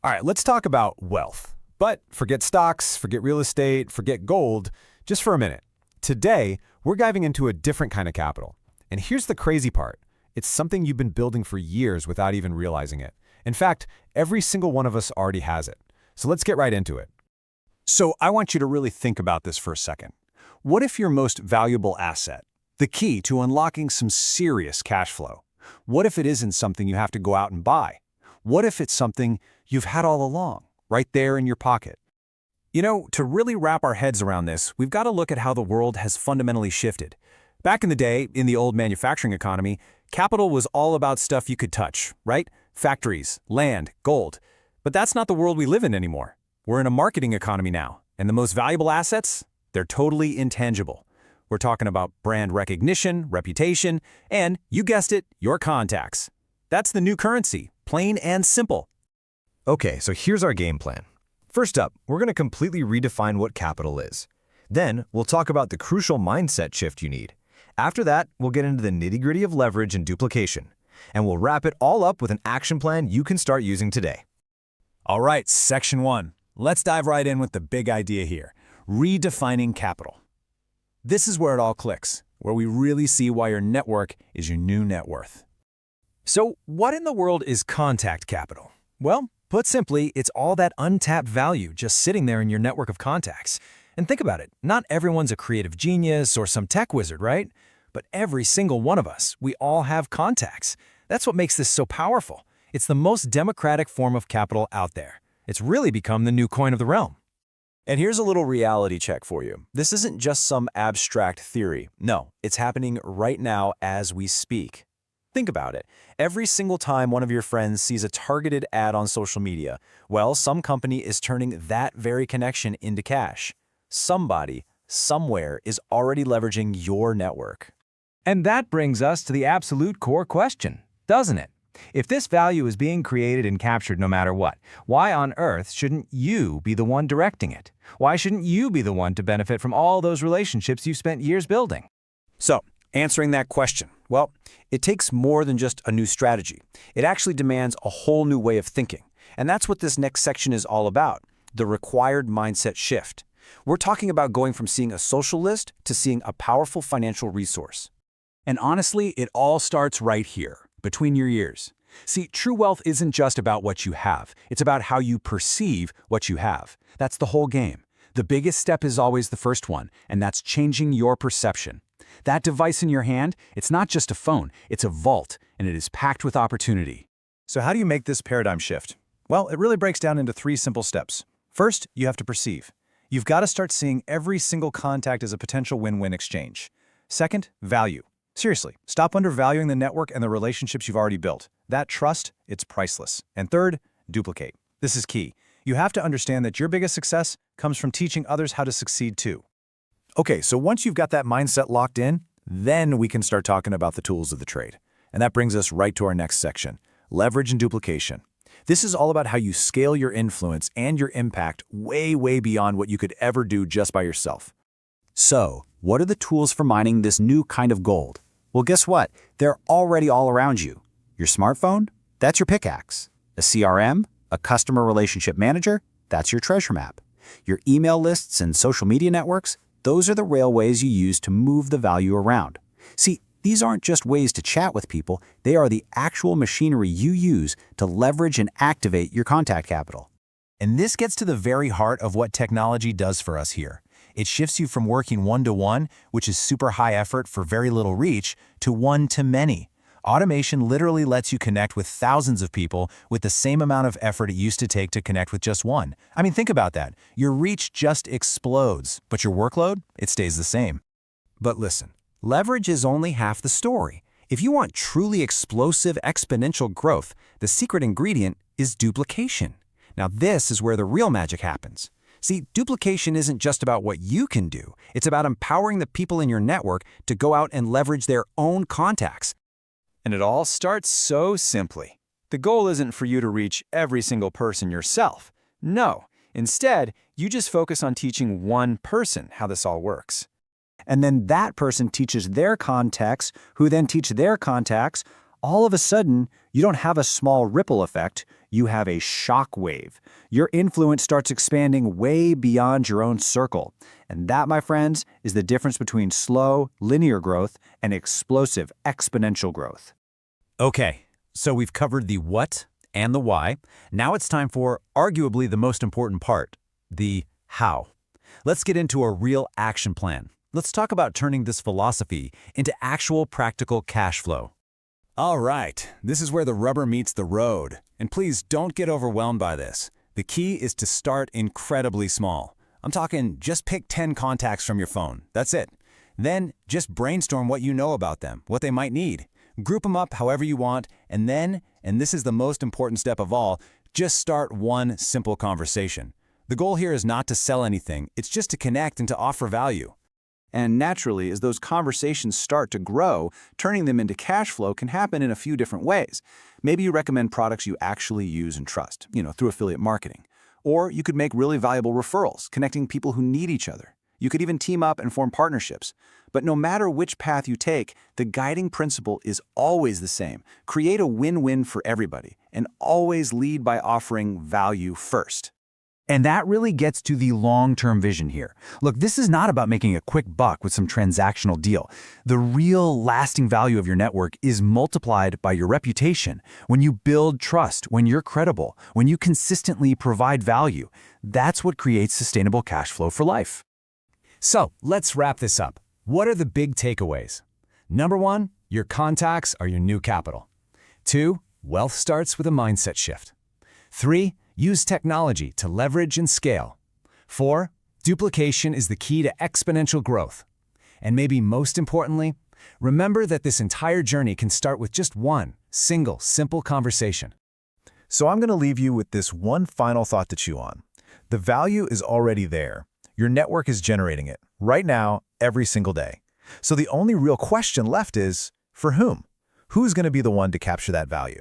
All right, let's talk about wealth. But forget stocks, forget real estate, forget gold, just for a minute. Today, we're diving into a different kind of capital. And here's the crazy part. It's something you've been building for years without even realizing it. In fact, every single one of us already has it. So let's get right into it. So I want you to really think about this for a second. What if your most valuable asset, the key to unlocking some serious cash flow, what if it isn't something you have to go out and buy? What if it's something you've had all along, right there in your pocket? You know, to really wrap our heads around this, we've got to look at how the world has fundamentally shifted. Back in the day, in the old manufacturing economy, capital was all about stuff you could touch, right? Factories, land, gold. But that's not the world we live in anymore. We're in a marketing economy now, and the most valuable assets, they're totally intangible. We're talking about brand recognition, reputation, and, you guessed it, your contacts. That's the new currency, plain and simple. Okay, so here's our game plan. First up, we're going to completely redefine what capital is. Then, we'll talk about the crucial mindset shift you need. After that, we'll get into the nitty-gritty of leverage and duplication. And we'll wrap it all up with an action plan you can start using today. All right, section 1. Let's dive right in with the big idea here, redefining capital. This is where it all clicks, where we really see why your network is your new net worth. So, what in the world is contact capital? Well, put simply, it's all that untapped value just sitting there in your network of contacts. And think about it, not everyone's a creative genius or some tech wizard, right? But every single one of us, we all have contacts. That's what makes this so powerful. It's the most democratic form of capital out there. It's really become the new coin of the realm. And here's a little reality check for you. This isn't just some abstract theory. No, it's happening right now as we speak. Think about it. Every single time one of your friends sees a targeted ad on social media, well, some company is turning that very connection into cash. Somebody, somewhere, is already leveraging your network. And that brings us to the absolute core question, doesn't it? If this value is being created and captured no matter what, why on earth shouldn't you be the one directing it? Why shouldn't you be the one to benefit from all those relationships you've spent years building? So, answering that question, well, it takes more than just a new strategy. It actually demands a whole new way of thinking. And that's what this next section is all about, the required mindset shift. We're talking about going from seeing a social list to seeing a powerful financial resource. And honestly, it all starts right here, between your ears. See, true wealth isn't just about what you have. It's about how you perceive what you have. That's the whole game. The biggest step is always the first one, and that's changing your perception. That device in your hand, it's not just a phone, it's a vault, and it is packed with opportunity. So how do you make this paradigm shift? Well, it really breaks down into 3 simple steps. First, you have to perceive. You've got to start seeing every single contact as a potential win-win exchange. Second, value. Seriously, stop undervaluing the network and the relationships you've already built. That trust, it's priceless. And third, duplicate. This is key. You have to understand that your biggest success comes from teaching others how to succeed too. Okay, so once you've got that mindset locked in, then we can start talking about the tools of the trade. And that brings us right to our next section, leverage and duplication. This is all about how you scale your influence and your impact way, way beyond what you could ever do just by yourself. So, what are the tools for mining this new kind of gold? Well, guess what? They're already all around you. Your smartphone? That's your pickaxe. A CRM? A customer relationship manager? That's your treasure map. Your email lists and social media networks? Those are the railways you use to move the value around. See, these aren't just ways to chat with people, they are the actual machinery you use to leverage and activate your contact capital. And this gets to the very heart of what technology does for us here. It shifts you from working one-to-one, which is super high effort for very little reach, to one-to-many. Automation literally lets you connect with thousands of people with the same amount of effort it used to take to connect with just one. I mean, think about that. Your reach just explodes, but your workload, it stays the same. But listen, leverage is only half the story. If you want truly explosive exponential growth, the secret ingredient is duplication. Now this is where the real magic happens. See, duplication isn't just about what you can do. It's about empowering the people in your network to go out and leverage their own contacts. And it all starts so simply. The goal isn't for you to reach every single person yourself. No, instead, you just focus on teaching one person how this all works. And then that person teaches their contacts, who then teach their contacts. All of a sudden, you don't have a small ripple effect. you have a shock wave. Your influence starts expanding way beyond your own circle. And that, my friends, is the difference between slow, linear growth and explosive, exponential growth. Okay, so we've covered the what and the why. Now it's time for arguably the most important part, the how. Let's get into a real action plan. Let's talk about turning this philosophy into actual practical cash flow. All right, this is where the rubber meets the road. And please don't get overwhelmed by this. The key is to start incredibly small. I'm talking just pick 10 contacts from your phone. That's it. Then just brainstorm what you know about them, what they might need. Group them up however you want, and then, and this is the most important step of all, just start one simple conversation. The goal here is not to sell anything, it's just to connect and to offer value. And naturally, as those conversations start to grow, turning them into cash flow can happen in a few different ways. Maybe you recommend products you actually use and trust, through affiliate marketing. Or you could make really valuable referrals, connecting people who need each other. You could even team up and form partnerships. But no matter which path you take, the guiding principle is always the same. Create a win-win for everybody, and always lead by offering value first. And that really gets to the long-term vision here. Look, this is not about making a quick buck with some transactional deal. The real lasting value of your network is multiplied by your reputation. When you build trust, when you're credible, when you consistently provide value, that's what creates sustainable cash flow for life. So let's wrap this up. What are the big takeaways? Number 1, your contacts are your new capital. 2, wealth starts with a mindset shift. 3, use technology to leverage and scale. 4, duplication is the key to exponential growth. And maybe most importantly, remember that this entire journey can start with just one single, simple conversation. So I'm going to leave you with this one final thought to chew on. The value is already there. Your network is generating it, right now, every single day. So the only real question left is, for whom? Who's going to be the one to capture that value?